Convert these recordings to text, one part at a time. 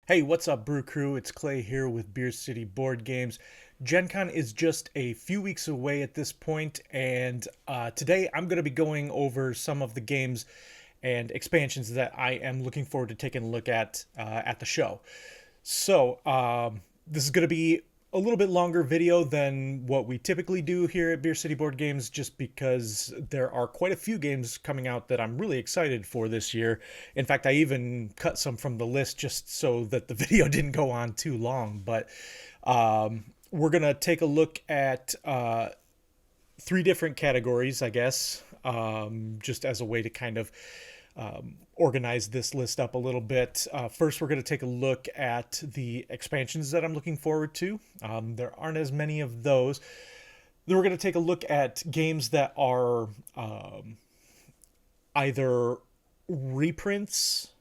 Hey, what's up, Brew Crew? It's Clay here with Beer City Board Games. GenCon is just a few weeks away at this point, and today I'm going to be going over some of the games and expansions that I am looking forward to taking a look at the show. So, this is going to be a little bit longer video than what we typically do here at Beer City Board Games, just because there are quite a few games coming out that I'm really excited for this year. In fact, I even cut some from the list just so that the video didn't go on too long. But we're going to take a look at three different categories, I guess, just as a way to kind of organize this list up a little bit. First, we're going to take a look at the expansions that I'm looking forward to. There aren't as many of those. Then we're going to take a look at games that are either reprints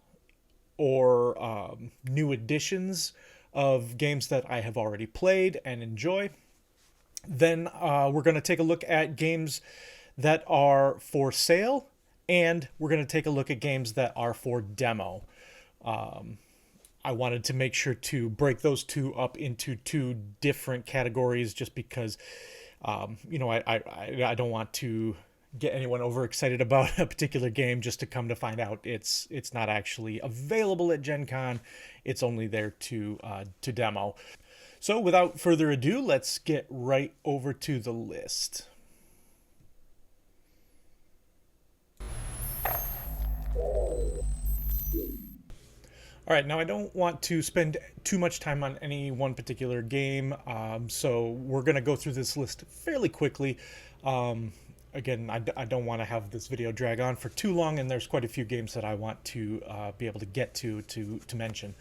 or new editions of games that I have already played and enjoy. Then we're going to take a look at games that are for sale, and we're going to take a look at games that are for demo. I wanted to make sure to break those two up into two different categories just because, I don't want to get anyone overexcited about a particular game just to come to find out it's not actually available at Gen Con. It's only there to demo. So without further ado, let's get right over to the list. All right, now I don't want to spend too much time on any one particular game, so we're going to go through this list fairly quickly. Again, I don't want to have this video drag on for too long, and there's quite a few games that I want to be able to get to mention.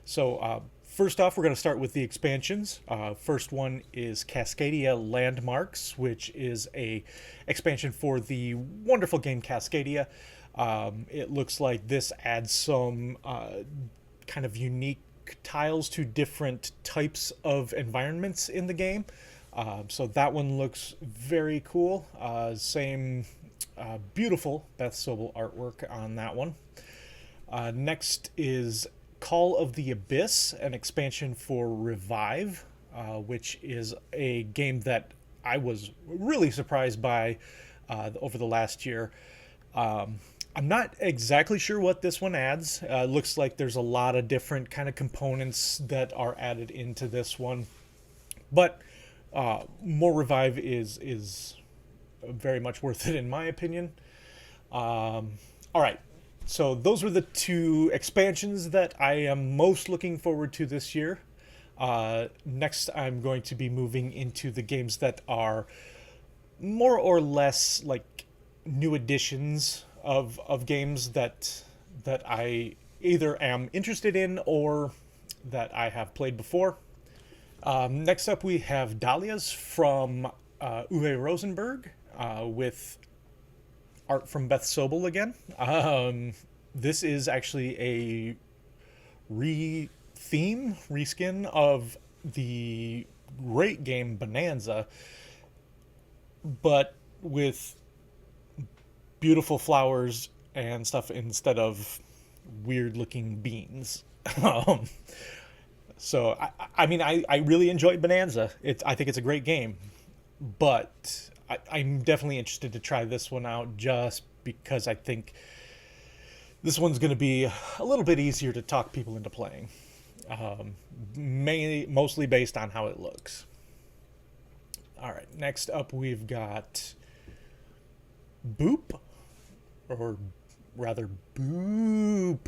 So first off, we're going to start with the expansions. First one is Cascadia Landmarks, which is a expansion for the wonderful game Cascadia. It looks like this adds some kind of unique tiles to different types of environments in the game. So that one looks very cool. Same beautiful Beth Sobel artwork on that one. Next is Call of the Abyss, an expansion for Revive, which is a game that I was really surprised by over the last year. I'm not exactly sure what this one adds. Looks like there's a lot of different kind of components that are added into this one, but more Revive is very much worth it in my opinion. All right, so those were the two expansions that I am most looking forward to this year. Next, I'm going to be moving into the games that are more or less like new editions of games that I either am interested in or that I have played before. Next up, we have Dahlias from Uwe Rosenberg with art from Beth Sobel again. This is actually a reskin of the great game Bonanza, but with beautiful flowers and stuff instead of weird looking beans. So I really enjoyed Bonanza. I think it's a great game, but I'm definitely interested to try this one out just because I think this one's going to be a little bit easier to talk people into playing, mostly based on how it looks. All right, next up we've got Boop, or rather Boop.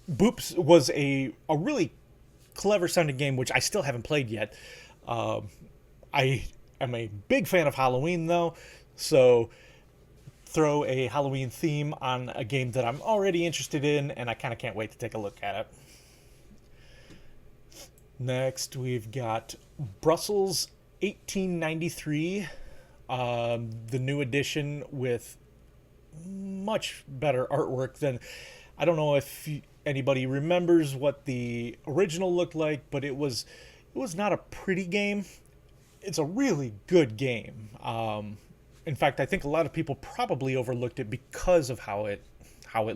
Boops was a really clever sounding game, which I still haven't played yet. I am a big fan of Halloween, though, so throw a Halloween theme on a game that I'm already interested in, and I kind of can't wait to take a look at it. Next, we've got Brussels 1893, the new edition with much better artwork than... I don't know if anybody remembers what the original looked like, but it was not a pretty game. It's a really good game. In fact, I think a lot of people probably overlooked it because of how it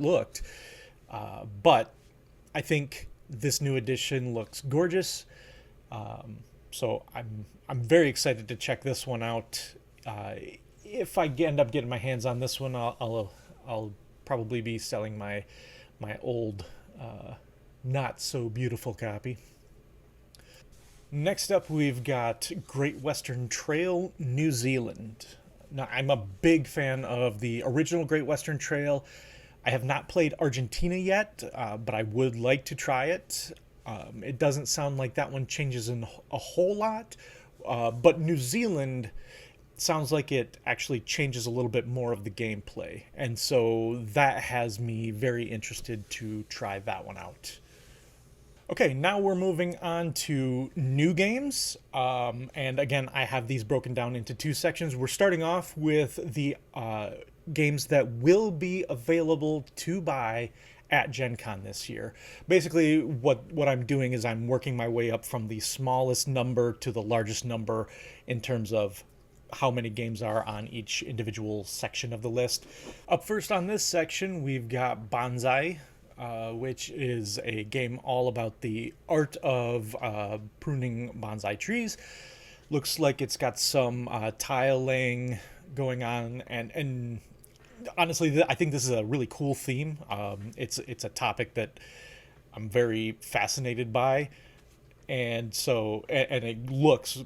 looked. But I think this new edition looks gorgeous. So I'm very excited to check this one out. Uh, if I end up getting my hands on this one, I'll probably be selling my old not so beautiful copy. Next up, we've got Great Western Trail, New Zealand. Now, I'm a big fan of the original Great Western Trail. I have not played Argentina yet, but I would like to try it. It doesn't sound like that one changes in a whole lot, but New Zealand sounds like it actually changes a little bit more of the gameplay. And so that has me very interested to try that one out. Okay, now we're moving on to new games. And again, I have these broken down into two sections. We're starting off with the games that will be available to buy at GenCon this year. Basically, what I'm doing is I'm working my way up from the smallest number to the largest number in terms of how many games are on each individual section of the list. Up first on this section, we've got Bonsai, which is a game all about the art of pruning bonsai trees. Looks like it's got some tile laying going on, and honestly, I think this is a really cool theme. It's a topic that I'm very fascinated by, and it looks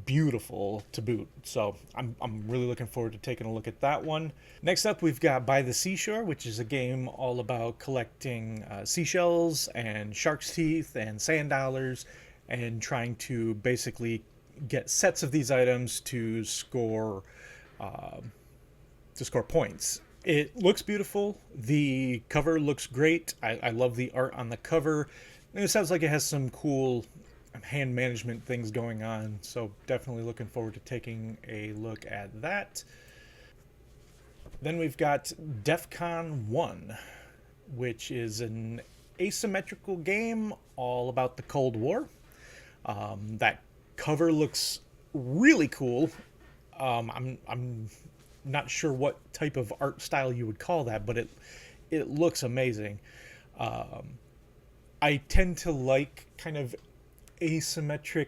beautiful to boot. So I'm really looking forward to taking a look at that one. Next up, we've got By the Seashore, which is a game all about collecting seashells and shark's teeth and sand dollars, and trying to basically get sets of these items uh, to score points. It looks beautiful. The cover looks great. I love the art on the cover. And it sounds like it has some cool hand management things going on. So definitely looking forward to taking a look at that. Then we've got DEF CON 1, which is an asymmetrical game all about the Cold War. That cover looks really cool. I'm not sure what type of art style you would call that, but it looks amazing. I tend to like kind of asymmetric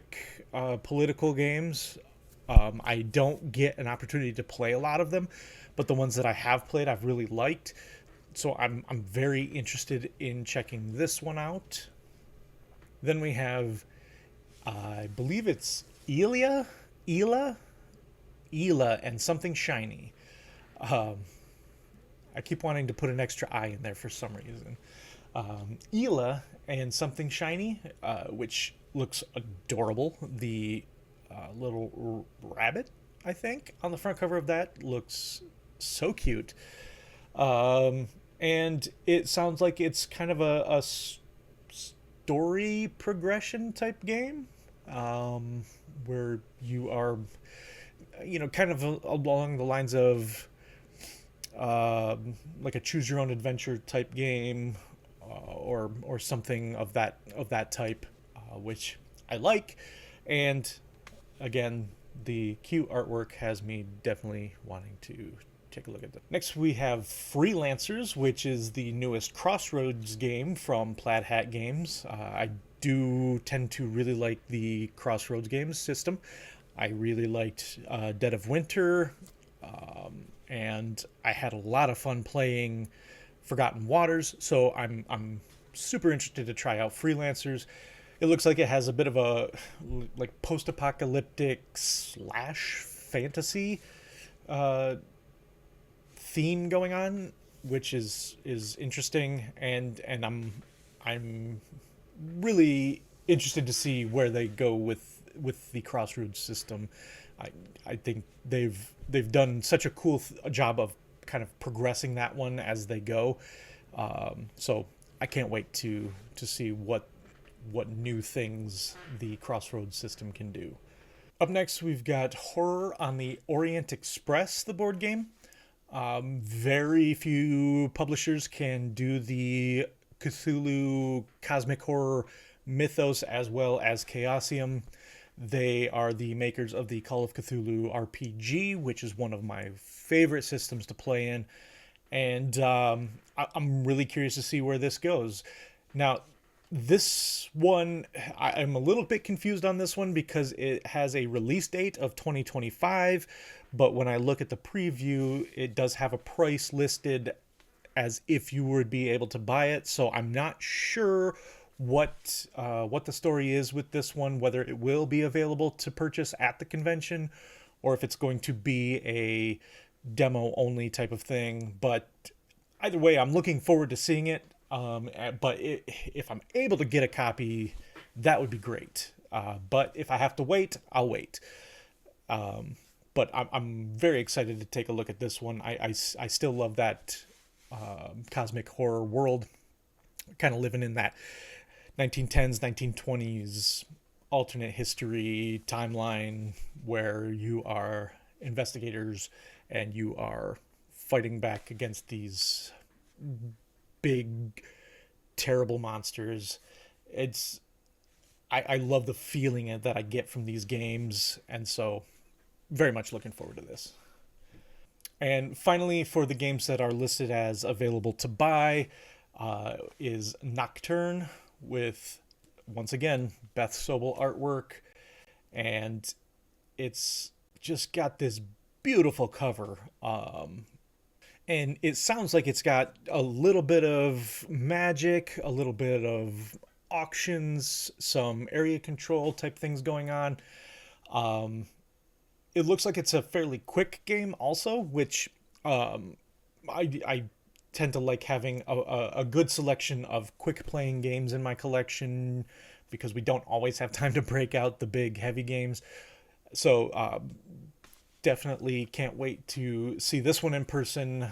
political games. I don't get an opportunity to play a lot of them, but the ones that I have played, I've really liked. So I'm very interested in checking this one out. Then we have, I believe it's Ela, and something shiny. I keep wanting to put an extra I in there for some reason. Ela and something shiny, which looks adorable. The little rabbit, I think, on the front cover of that looks so cute. And it sounds like it's kind of a story progression type game, where you are, kind of along the lines of like a choose your own adventure type game, or something of that type, which I like. And again, the cute artwork has me definitely wanting to take a look at that. Next, we have Freelancers, which is the newest Crossroads game from Plaid Hat Games. I do tend to really like the Crossroads games system. I really liked Dead of Winter, and I had a lot of fun playing Forgotten Waters, so I'm super interested to try out Freelancers. It looks like it has a bit of a like post-apocalyptic slash fantasy theme going on, which is interesting, and I'm really interested to see where they go with the Crossroads system. I think they've done such a cool job of kind of progressing that one as they go. So I can't wait to see what new things the Crossroads system can do. Up next, we've got Horror on the Orient Express, the board game. Very few publishers can do the Cthulhu cosmic horror mythos as well as Chaosium. They are the makers of the Call of Cthulhu RPG, which is one of my favorite systems to play in. And I'm really curious to see where this goes. Now, This one, I'm a little bit confused on this one because it has a release date of 2025, but when I look at the preview, it does have a price listed as if you would be able to buy it. So I'm not sure what the story is with this one, whether it will be available to purchase at the convention, or if it's going to be a demo only type of thing. But either way, I'm looking forward to seeing it. But if I'm able to get a copy, that would be great. But if I have to wait, I'll wait. But I'm very excited to take a look at this one. I still love that cosmic horror world, kind of living in that 1910s, 1920s alternate history timeline where you are investigators and you are fighting back against these big, terrible monsters. It's I love the feeling that I get from these games, and so very much looking forward to this. And finally, for the games that are listed as available to buy, is Nocturne with, once again, Beth Sobel artwork. And it's just got this beautiful cover. And it sounds like it's got a little bit of magic, a little bit of auctions, some area control type things going on. It looks like it's a fairly quick game also, which I tend to like having a good selection of quick playing games in my collection because we don't always have time to break out the big heavy games. So definitely can't wait to see this one in person,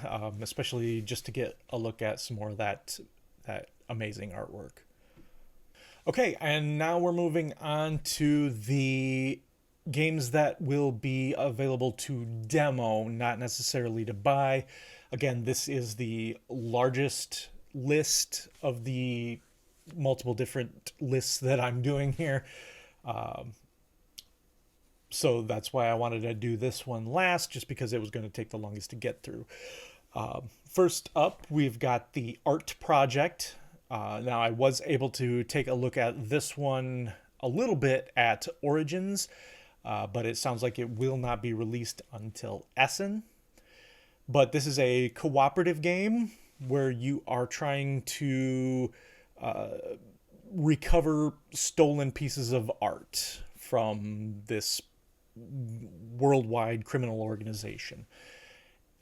especially just to get a look at some more of that amazing artwork. Okay, and now we're moving on to the games that will be available to demo, not necessarily to buy. Again, this is the largest list of the multiple different lists that I'm doing here. So that's why I wanted to do this one last, just because it was going to take the longest to get through. First up, we've got the Art Project. Now, I was able to take a look at this one a little bit at Origins, but it sounds like it will not be released until Essen. But this is a cooperative game where you are trying to recover stolen pieces of art from this worldwide criminal organization.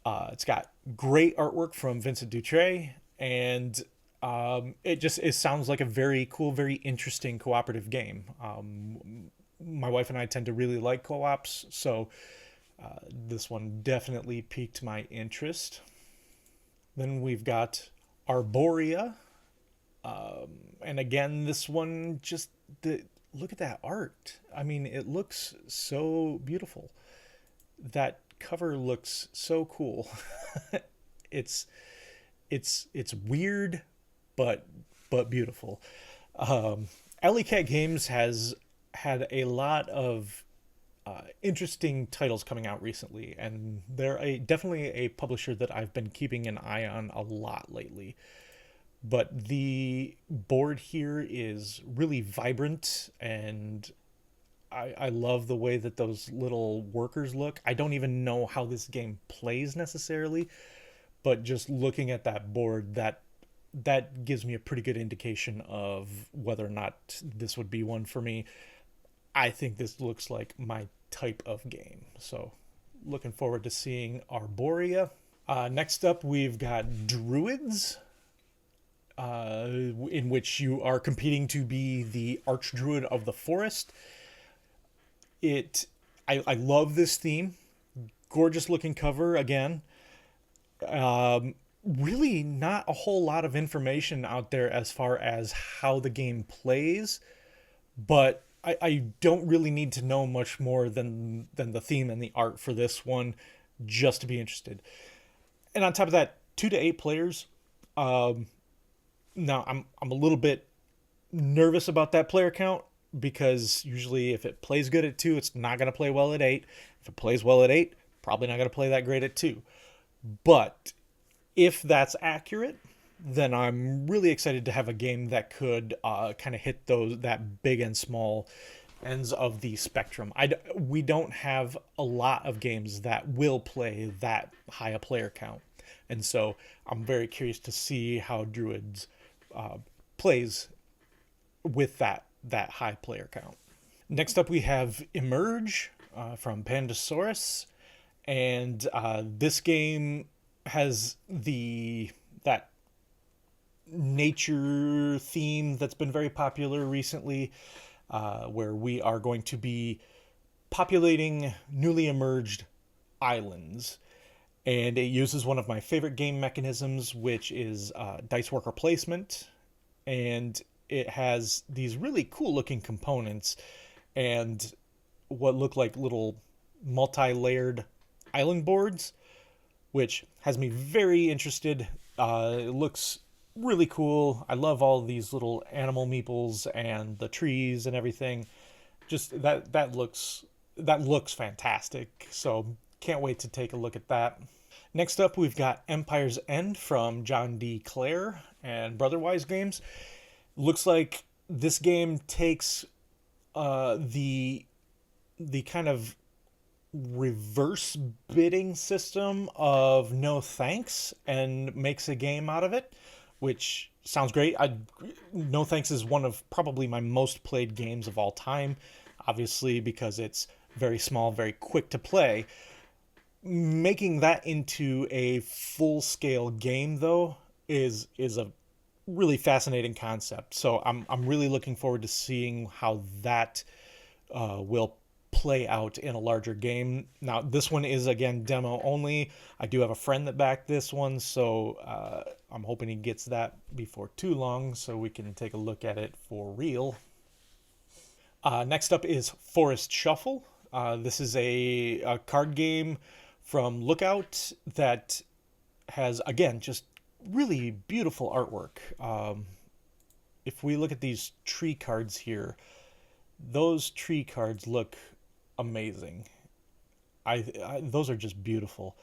It's got great artwork from Vincent Dutray, and it sounds like a very cool, very interesting cooperative game. My wife and I tend to really like co-ops, so this one definitely piqued my interest. Then we've got Arborea, and again, this one look at that art. I mean, it looks so beautiful. That cover looks so cool. it's weird, but beautiful. Alley Cat Games has had a lot of interesting titles coming out recently, and they're definitely a publisher that I've been keeping an eye on a lot lately. But the board here is really vibrant, and I love the way that those little workers look. I don't even know how this game plays necessarily, but just looking at that board, that gives me a pretty good indication of whether or not this would be one for me. I think this looks like my type of game. So looking forward to seeing Arborea. Next up, we've got Druids, in which you are competing to be the Archdruid of the Forest. I love this theme. Gorgeous looking cover again. Really not a whole lot of information out there as far as how the game plays, but I don't really need to know much more than the theme and the art for this one just to be interested. And on top of that, 2 to 8 players. Now I'm a little bit nervous about that player count, because usually if it plays good at 2, it's not going to play well at 8. If it plays well at 8, probably not going to play that great at 2. But if that's accurate, then I'm really excited to have a game that could kind of hit those that big and small ends of the spectrum. We don't have a lot of games that will play that high a player count, and so I'm very curious to see how Druids plays with that high player count. Next up, we have Emerge from Pandasaurus, and this game has the that nature theme that's been very popular recently, where we are going to be populating newly emerged islands. And it uses one of my favorite game mechanisms, which is dice worker placement. And it has these really cool looking components and what look like little multi layered island boards, which has me very interested. It looks really cool. I love all these little animal meeples and the trees and everything. Just that looks fantastic. So can't wait to take a look at that. Next up, we've got Empire's End from John D. Clare and Brotherwise Games. Looks like this game takes the kind of reverse bidding system of No Thanks and makes a game out of it, which sounds great. No Thanks is one of probably my most played games of all time, obviously because it's very small, very quick to play. Making that into a full scale game though is a really fascinating concept. So I'm really looking forward to seeing how that will play out in a larger game. Now, this one is again demo only. I do have a friend that backed this one, so I'm hoping he gets that before too long so we can take a look at it for real. Next up is Forest Shuffle. This is a card game from Lookout that has, again, just really beautiful artwork. If we look at these tree cards here, those tree cards look amazing. Those are just beautiful.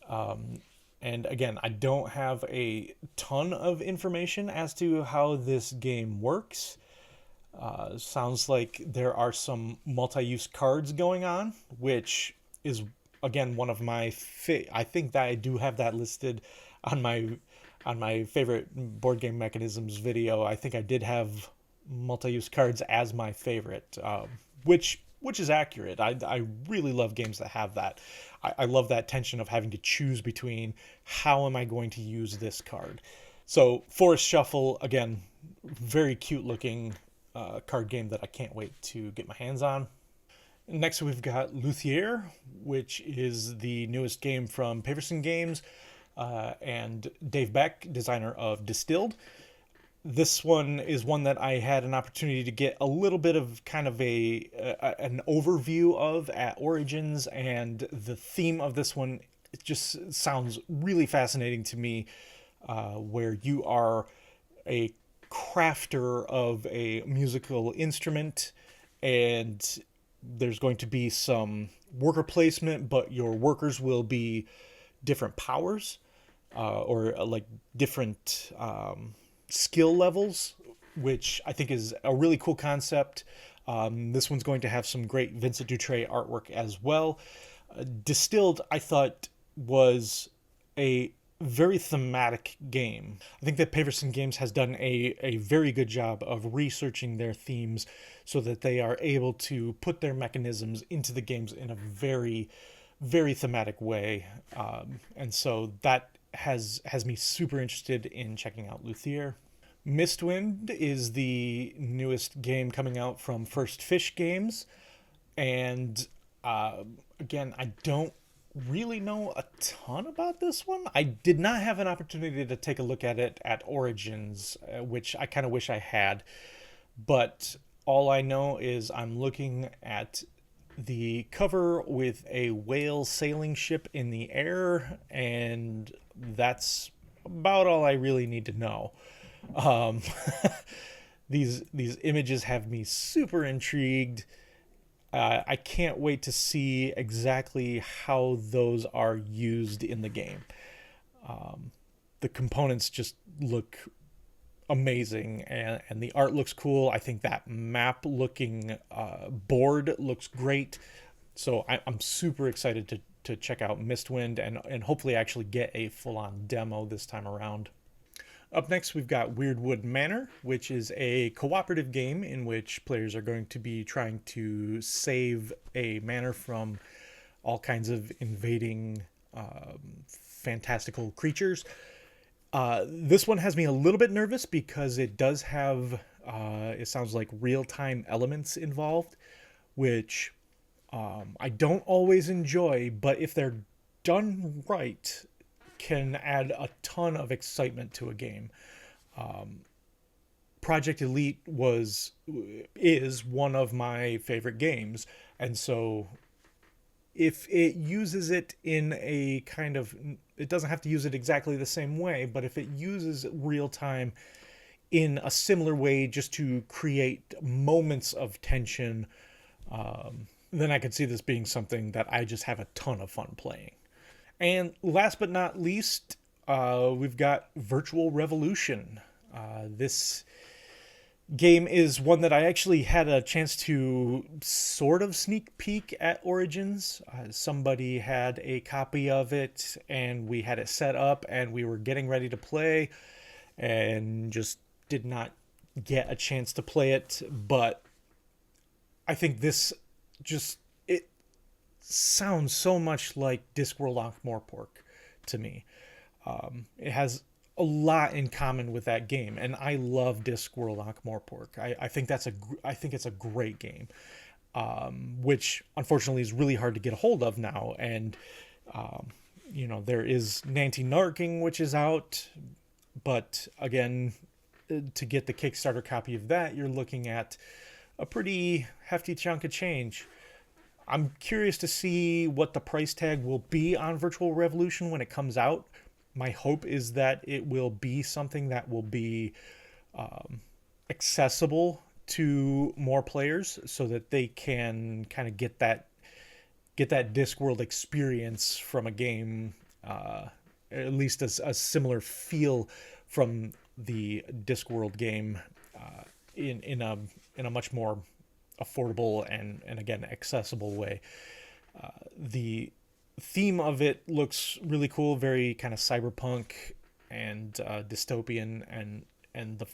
And again, I don't have a ton of information as to how this game works. Sounds like there are some multi-use cards going on, which is again one of my I think that I do have that listed on my favorite board game mechanisms video. I think I did have multi-use cards as my favorite, which is accurate. I really love games that have that. I love that tension of having to choose between how am I going to use this card. So Forest Shuffle, again, very cute looking card game that I can't wait to get my hands on. Next we've got Luthier, which is the newest game from Paverson Games and Dave Beck, designer of Distilled. This one is one that I had an opportunity to get a little bit of kind of an overview of at Origins, and the theme of this one, it just sounds really fascinating to me, where you are a crafter of a musical instrument, and there's going to be some worker placement, but your workers will be different powers, or like different skill levels, which I think is a really cool concept. This one's going to have some great Vincent Dutray artwork as well. Distilled, I thought, was a very thematic game. I think that Paverson Games has done a very good job of researching their themes so that they are able to put their mechanisms into the games in a very, very thematic way. And so that has me super interested in checking out Luthier. Mistwind is the newest game coming out from First Fish Games, and again, I don't really know a ton about this one. I did not have an opportunity to take a look at it at Origins, which I kind of wish I had, but all I know is I'm looking at the cover with a whale sailing ship in the air, and that's about all I really need to know. Um, these images have me super intrigued. I can't wait to see exactly how those are used in the game. the components just look amazing, and the art looks cool. I think that map looking board looks great. So I'm super excited to check out Mistwind and hopefully actually get a full on demo this time around. Up next, we've got Weirdwood Manor, which is a cooperative game in which players are going to be trying to save a manor from all kinds of invading fantastical creatures. This one has me a little bit nervous because it does have, it sounds like real time elements involved, which I don't always enjoy, but if they're done right, can add a ton of excitement to a game. Project Elite is one of my favorite games, and so if it uses it in a kind of, it doesn't have to use it exactly the same way, but if it uses real time in a similar way just to create moments of tension, then I could see this being something that I just have a ton of fun playing. And last but not least, we've got Virtual Revolution. This game is one that I actually had a chance to sort of sneak peek at Origins. Somebody had a copy of it, and we had it set up, and we were getting ready to play, and just did not get a chance to play it. But I think this just, it sounds so much like Discworld Ankh-Morpork to me. It has a lot in common with that game, and I love Discworld Ankh-Morpork. I think I think it's a great game, which unfortunately is really hard to get a hold of now. And there is Nanty Narking, which is out, but again, to get the Kickstarter copy of that, you're looking at a pretty hefty chunk of change. I'm curious to see what the price tag will be on Virtual Revolution when it comes out. My hope is that it will be something that will be accessible to more players so that they can kind of get that Discworld experience from a game, at least a similar feel from the Discworld game, in a much more affordable and again accessible way. The theme of it looks really cool, very kind of cyberpunk and dystopian, and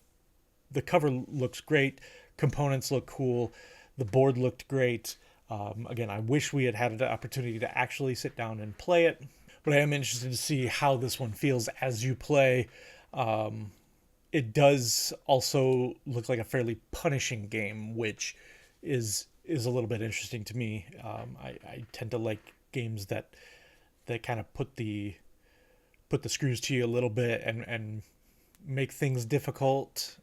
the cover looks great. Components look cool. The board looked great. Again, I wish we had the opportunity to actually sit down and play it, but I am interested to see how this one feels as you play. It does also look like a fairly punishing game, which is a little bit interesting to me. I tend to like games that kind of put the screws to you a little bit and make things difficult.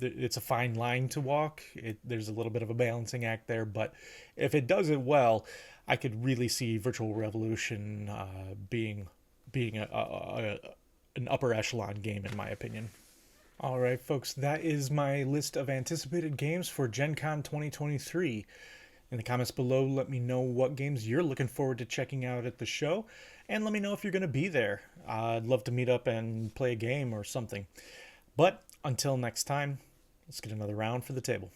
It's a fine line to walk. There's a little bit of a balancing act there, but if it does it well, I could really see Virtual Revolution being an upper echelon game, in my opinion. All right, folks, that is my list of anticipated games for GenCon 2023. In the comments below, let me know what games you're looking forward to checking out at the show, and let me know if you're going to be there. I'd love to meet up and play a game or something. But until next time, let's get another round for the table.